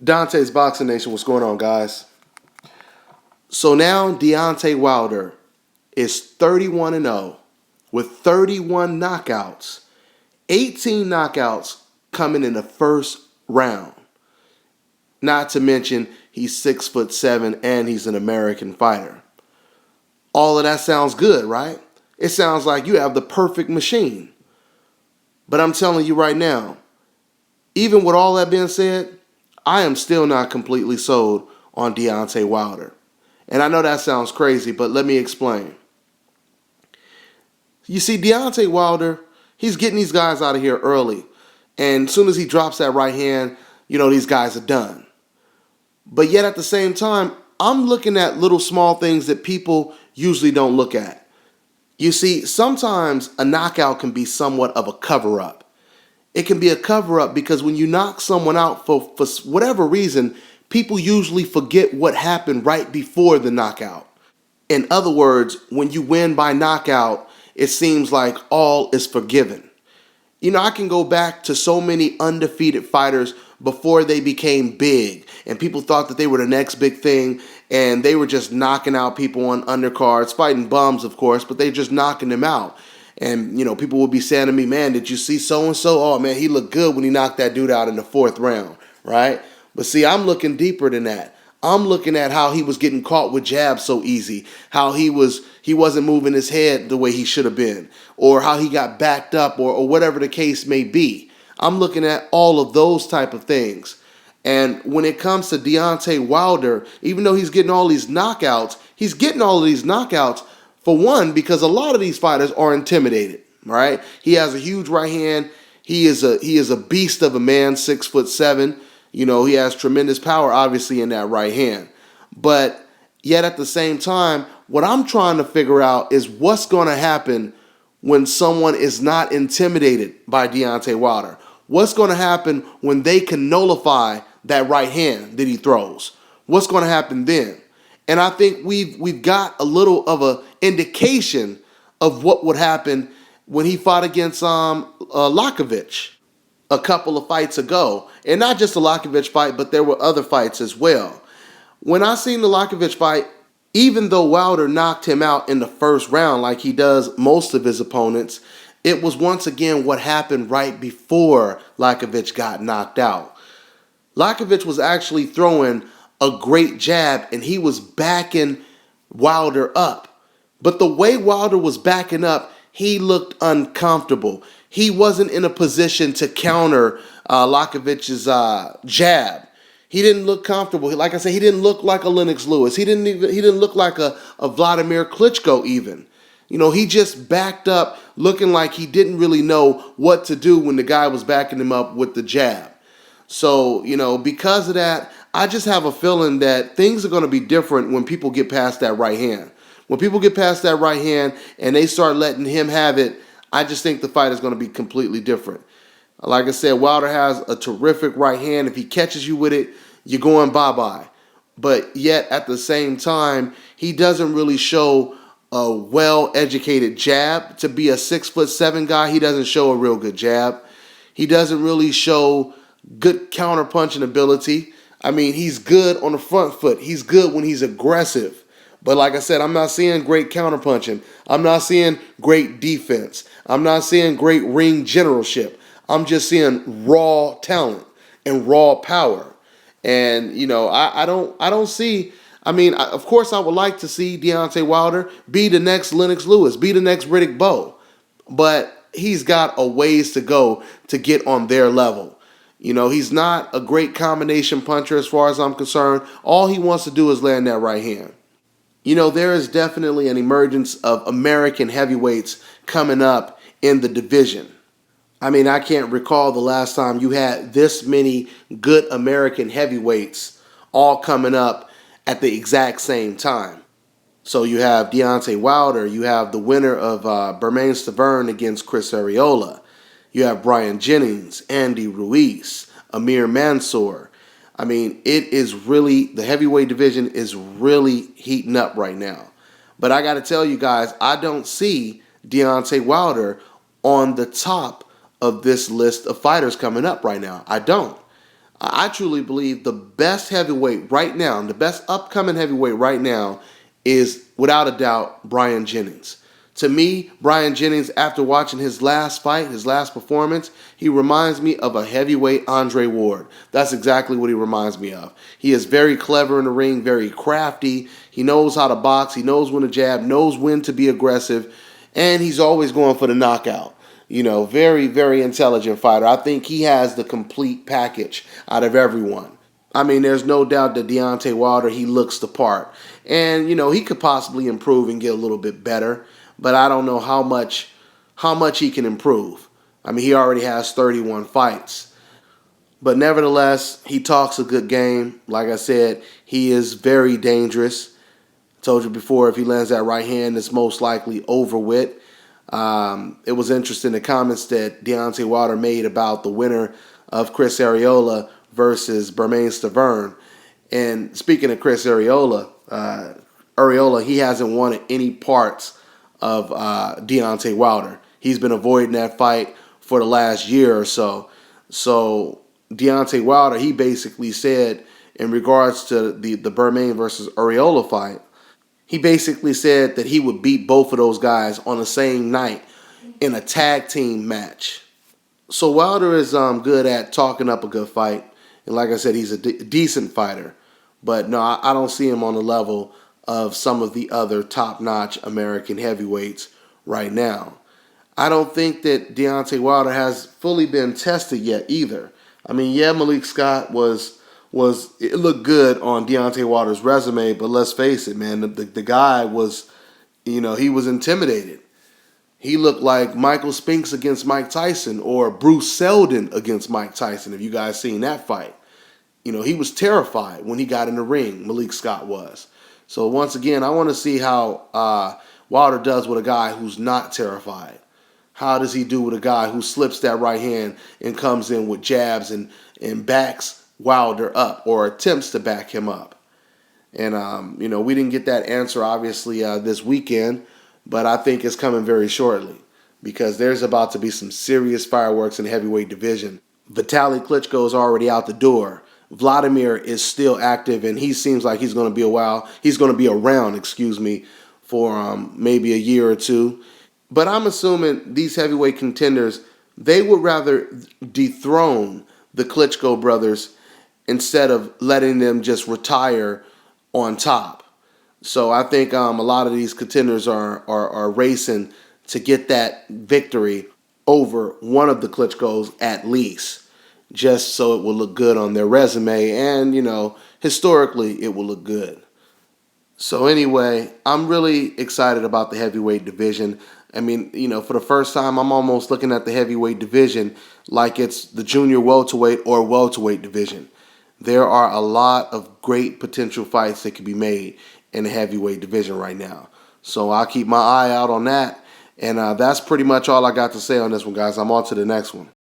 Dante's Boxing Nation, what's going on, guys? So now Deontay Wilder is 31 and 0 with 31 knockouts, 18 knockouts coming in the first round. Not to mention he's 6'7" and he's an American fighter. All of that sounds good, right? It sounds like you have the perfect machine. But I'm telling you right now, even with all that being said, I am still not completely sold on Deontay Wilder. And I know that sounds crazy, but let me explain. You see, Deontay Wilder, he's getting these guys out of here early. And as soon as he drops that right hand, these guys are done. But yet at the same time, I'm looking at little small things that people usually don't look at. You see, sometimes a knockout can be somewhat of a cover-up. It can be a cover-up because when you knock someone out for whatever reason, people usually forget what happened right before the knockout. In other words, when you win by knockout, it seems like all is forgiven. I can go back to so many undefeated fighters before they became big, and people thought that they were the next big thing, and they were just knocking out people on undercards, fighting bums, of course, but they just knocking them out. And, people would be saying to me, man, did you see so-and-so? Oh, man, he looked good when he knocked that dude out in the fourth round, right? But see, I'm looking deeper than that. I'm looking at how he was getting caught with jabs so easy, how he wasn't moving his head the way he should have been, or how he got backed up, or whatever the case may be. I'm looking at all of those type of things. And when it comes to Deontay Wilder, even though he's getting all these knockouts, for one, because a lot of these fighters are intimidated, right? He has a huge right hand. He is a beast of a man, 6'7". He has tremendous power, obviously, in that right hand. But yet at the same time, what I'm trying to figure out is what's going to happen when someone is not intimidated by Deontay Wilder. What's going to happen when they can nullify that right hand that he throws? What's going to happen then? And I think we've got a little of an indication of what would happen when he fought against Lakovic a couple of fights ago. And not just the Lakovic fight, but there were other fights as well. When I seen the Lakovic fight, even though Wilder knocked him out in the first round like he does most of his opponents, it was once again what happened right before Lakovic got knocked out. Lakovic was actually throwing a great jab, and he was backing Wilder up. But the way Wilder was backing up, he looked uncomfortable. He wasn't in a position to counter Lakovic's jab. He didn't look comfortable. Like I said, he didn't look like a Lennox Lewis. He didn't look like a Vladimir Klitschko even. He just backed up looking like he didn't really know what to do when the guy was backing him up with the jab. So, because of that, I just have a feeling that things are going to be different when people get past that right hand. When people get past that right hand and they start letting him have it, I just think the fight is going to be completely different. Like I said, Wilder has a terrific right hand. If he catches you with it, you're going bye-bye. But yet, at the same time, he doesn't really show a well-educated jab. To be a 6'7" guy, he doesn't show a real good jab. He doesn't really show good counter-punching ability. I mean, he's good on the front foot. He's good when he's aggressive. But like I said, I'm not seeing great counterpunching. I'm not seeing great defense. I'm not seeing great ring generalship. I'm just seeing raw talent and raw power. And I don't see. I mean, of course, I would like to see Deontay Wilder be the next Lennox Lewis, be the next Riddick Bowe, but he's got a ways to go to get on their level. He's not a great combination puncher as far as I'm concerned. All he wants to do is land that right hand. There is definitely an emergence of American heavyweights coming up in the division. I mean, I can't recall the last time you had this many good American heavyweights all coming up at the exact same time. So you have Deontay Wilder, you have the winner of Bermane-Stiverne against Chris Arreola, you have Brian Jennings, Andy Ruiz, Amir Mansour. I mean, the heavyweight division is really heating up right now. But I got to tell you guys, I don't see Deontay Wilder on the top of this list of fighters coming up right now. I don't. I truly believe the best heavyweight right now, the best upcoming heavyweight right now, is without a doubt Brian Jennings. To me, Brian Jennings, after watching his last fight, his last performance, he reminds me of a heavyweight Andre Ward. That's exactly what he reminds me of. He is very clever in the ring, very crafty. He knows how to box. He knows when to jab, knows when to be aggressive, and he's always going for the knockout. Very, very intelligent fighter. I think he has the complete package out of everyone. I mean, there's no doubt that Deontay Wilder, he looks the part. And, he could possibly improve and get a little bit better, but I don't know how much he can improve. I mean, he already has 31 fights. But nevertheless, he talks a good game. Like I said, he is very dangerous. Told you before, if he lands that right hand, it's most likely over with. It was interesting the comments that Deontay Wilder made about the winner of Chris Arreola versus Bermane Stiverne. And speaking of Chris Arreola, he hasn't won any parts of Deontay Wilder. He's been avoiding that fight for the last year or so. So Deontay Wilder, he basically said in regards to the Bermane versus Arreola fight, he basically said that he would beat both of those guys on the same night in a tag team match. So Wilder is good at talking up a good fight. And like I said, he's a decent fighter. But no, I don't see him on the level of some of the other top-notch American heavyweights right now. I don't think that Deontay Wilder has fully been tested yet either. I mean, yeah, Malik Scott it looked good on Deontay Wilder's resume, but let's face it, man, the guy was, he was intimidated. He looked like Michael Spinks against Mike Tyson or Bruce Seldon against Mike Tyson, if you guys seen that fight. He was terrified when he got in the ring, Malik Scott was. So once again, I want to see how Wilder does with a guy who's not terrified. How does he do with a guy who slips that right hand and comes in with jabs and backs Wilder up or attempts to back him up? And, we didn't get that answer, obviously, this weekend, but I think it's coming very shortly because there's about to be some serious fireworks in the heavyweight division. Vitaly Klitschko is already out the door. Vladimir is still active, and he seems like he's going to be around, for maybe a year or two. But I'm assuming these heavyweight contenders, they would rather dethrone the Klitschko brothers instead of letting them just retire on top. So I think a lot of these contenders are racing to get that victory over one of the Klitschkos at least, just so it will look good on their resume and, historically it will look good. So anyway, I'm really excited about the heavyweight division. I mean, for the first time, I'm almost looking at the heavyweight division like it's the junior welterweight or welterweight division. There are a lot of great potential fights that could be made in the heavyweight division right now. So I'll keep my eye out on that. And that's pretty much all I got to say on this one, guys. I'm on to the next one.